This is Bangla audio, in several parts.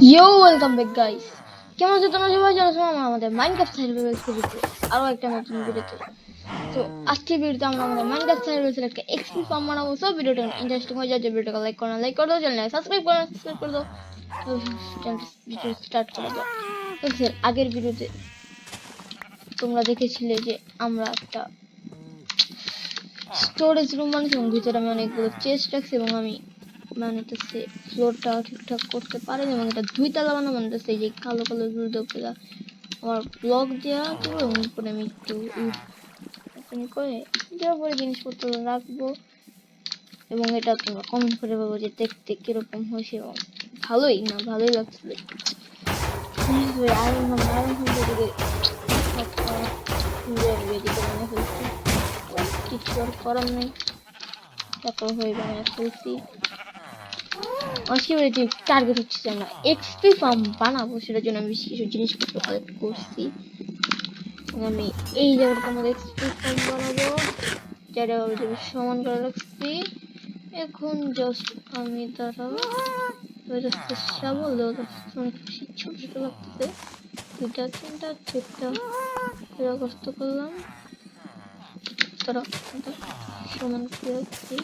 ইয়ো ওয়েলকাম ব্যাক গাইস, কেমন আছো তোমরা সবাই? জানো আমাদের মাইনক্রাফট সার্ভাইভাল সিরিজে আরো একটা নতুন ভিডিওতে। তো আজকের ভিডিওতে আমরা আমাদের মাইনক্রাফট সার্ভাইভাল একটা এক্সপি ফার্ম বানাবো। সব ভিডিওটা ইন্টারেস্টিং হয়ে যায়, ভিডিওটা লাইক করে দাও, চ্যানেল সাবস্ক্রাইব করে দাও। তো চ্যানেল স্টার্ট করে দাও। তো স্যার, আগের ভিডিওতে তোমরা দেখেছিলে যে আমরা একটা স্টোরেজ রুম বানিয়েছি এবং ভিতরে আমি অনেকগুলো চেস্ট রাখছি এবং আমি বানাইতেছে ফ্লোরটা ঠিকঠাক করতে পারেন এবং এটা 2 তলা বানাইতেছে। এই যে কালো কালো গুলো আমার ব্লক দেওয়া দেবো এবং উপরে আমি একটু করে দেওয়ার পরে জিনিসপত্র রাখবো এবং এটা তোমরা কমেন্ট করে বলবো যে দেখতে কিরকম হয়েছে। এবং ভালোই লাগছিল। আয়রন রেডি করে এনে ফেলছি, কিছু আর করার নেই, এত হয়ে বানিয়ে ফেলছি। আজকে যে টার্গেট হচ্ছে যে আমরা এক্সপি ফার্ম বানাবো, সেটার জন্য আমি কিছু জিনিসপত্র কালেক্ট করছি। আমি এই জায়গাটা আমাদের এক্সপি ফার্ম বানাবো, যেটা সমান করে রাখছি। এখন জাস্ট আমি শাবল দেওয়া ছোট ছোট লাগতেছে, 2টা 3টা 4টা কষ্ট করলাম। তারা সমান করে রাখছি,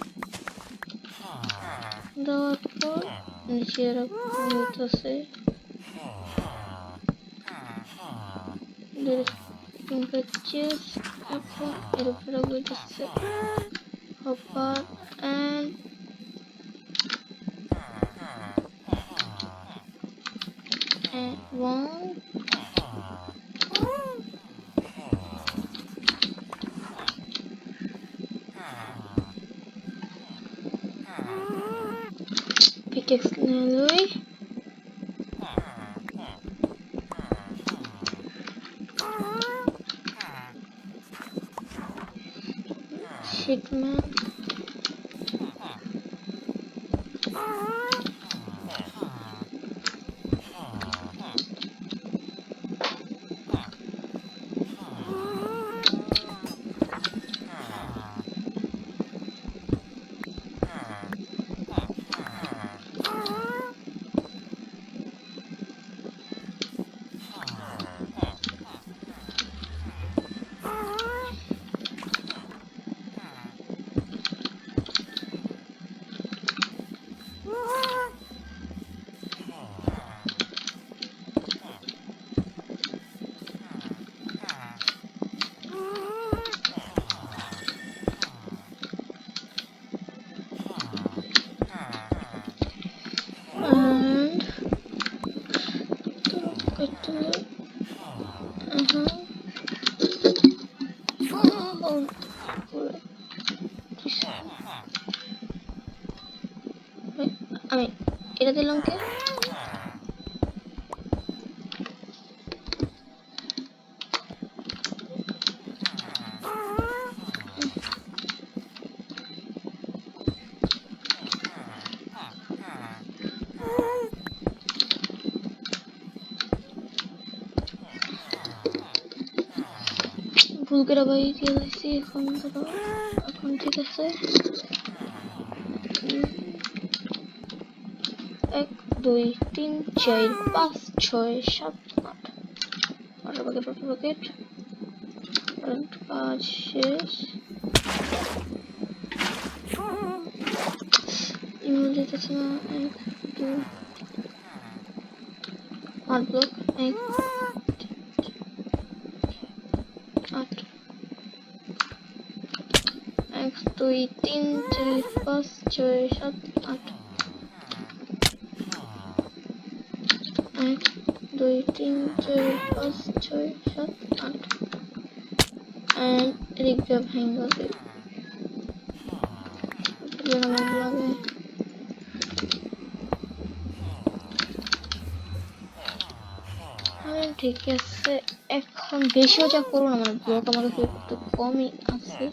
দেওয়ার পর নিচে রাখতেছে এখন এর উপরে বইতেছে হপার and এবং পিকেক্স নিয়ে লই। শিটম্যান আমি এটা দিলাম কে? ভুল করে ভাই দিয়ে দিচ্ছি। এখন ঠিক আছে। 1 2 3 4 5 6 7 8 প্যাকেট কাজ শেষ। দিতেছে না 1 2 8 ব্লক 1 8 1 2 3 4 5 6 7 8 1 2 3 4 5 6 7 8 and এদিকটা ভেঙে গেছে। ঠিক আছে, এখন বেশিও যা করবো না, মানে ব্লক আমার কাছে একটু কমই আছে।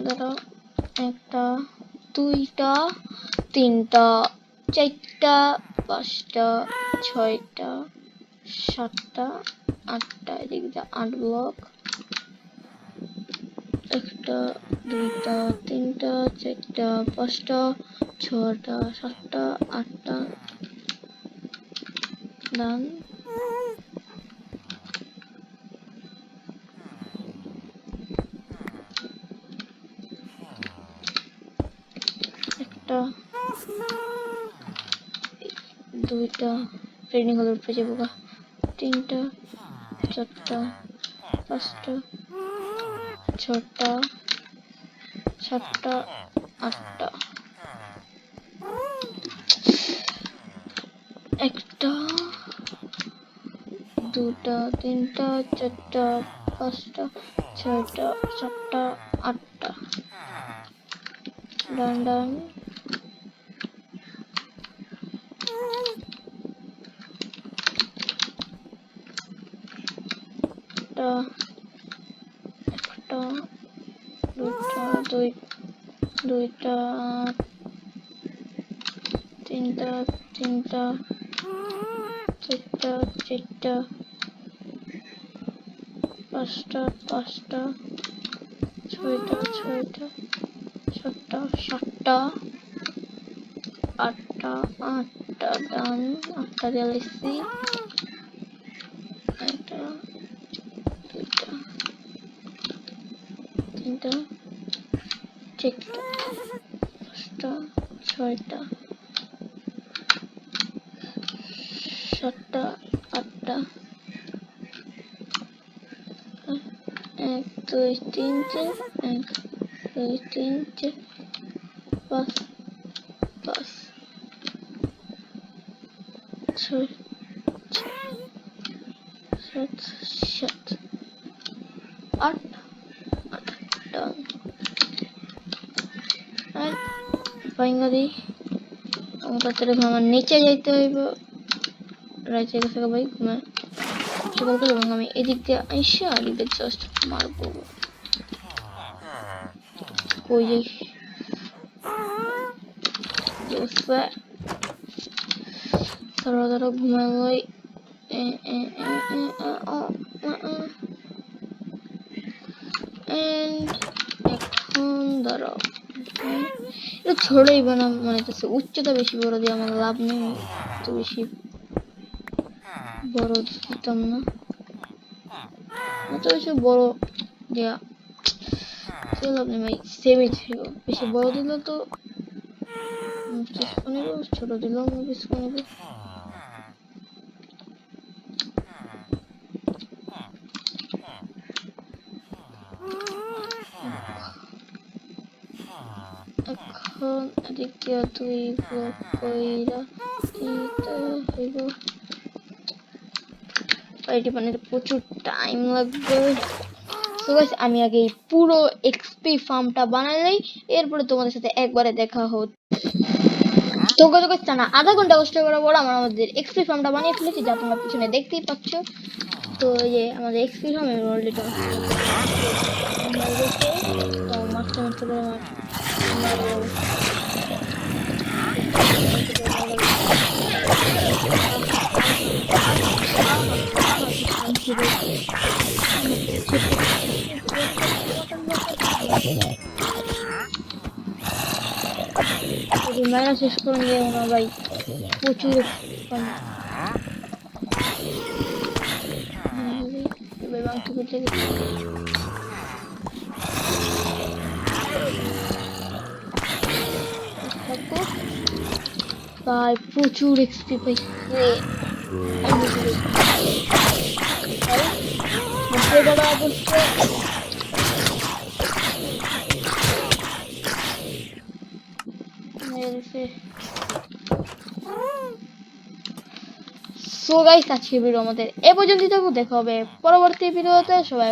ধরো 1টা 2টা 3টা 4টা 5টা 6টা 7টা 8টা, এদিকে 8 ব্লক একটা, দুইটা, তিনটা, চারটা, পাঁচটা, ছটা, সাতটা, আটটা। ডান। একটা, দুইটা, ট্রেনিং হলে উঠে যাবো গা। তিনটা, চারটা, পাঁচটা, ছটা, সাতটা, আটটা। একটা, দুটা, তিনটা, চারটা, পাঁচটা, ছয়টা, সাতটা, আটটা। ডান ডান। একটা, একটা, দুইটা, দুইটা, তিনটা, তিনটা, চারটা, চারটা, পাঁচটা, পাঁচটা, ছয়টা, ছয়টা, সাতটা, সাতটা, আটটা, আটটা। ডান। আটটা দিয়ে লিখছি। একটা, দুইটা, তিনটা, চারটা, পাঁচটা, ছয়টা, সাতটা, আটটা। এক, দুই, তিন, চার। এক, দুই, তিন, চার, পাঁচ, পাঁচ, ছয়, সাত, সাত, আট, আট। ডান। আর ভাইঙ্গা দিই। আমার তাড়াতাড়ি আমার নিচে যাইতে হইব। রাইতে গেছে ভাই ঘুমায় সকাল করে, এবং আমি এদিক দিয়ে আইসা এদিক দিয়ে জাস্ট মারবো। কই যাই তারা তারা ঘুমায় লই। এখন দাঁড়াও, এটা ছড়াই বানাম মানে উচ্চতা বেশি বড় দিয়ে আমার লাভ নেই, তো বেশি বড় দিতাম না, এত বেশি বড় দেয়া লাভ নেই ভাই। সেমই ছিল, বেশি বড় দিল তো ছোট দিলাম নেব। এখন এদিকে দুই ব্লক কইরা দিতে হইব। এটি বানাতে প্রচুর টাইম লাগবে। তো গাইস আমি আগে এই পুরো এক্সপি ফার্মটা বানাইলেই এরপরে তোমাদের সাথে একবারে দেখা হচ্ছে। তো গাইস না আধা ঘন্টা কষ্ট করার পর আমরা আমাদের এক্সপি ফার্মটা বানিয়ে ফেলেছি, যা তোমরা পিছনে দেখতেই পাচ্ছ। তো এই যে আমাদের এক্সপি ফার্ম অলরেডি তো মাস্টার মেলা শেষ করে নিয়ে না ভাই, প্রচুর ভাই প্রচুর এক্সপি পাইছে। সো গাইস আজকের ভিডিও আমাদের এ পর্যন্তই থাকুক, দেখা হবে পরবর্তী ভিডিওতে। সবাই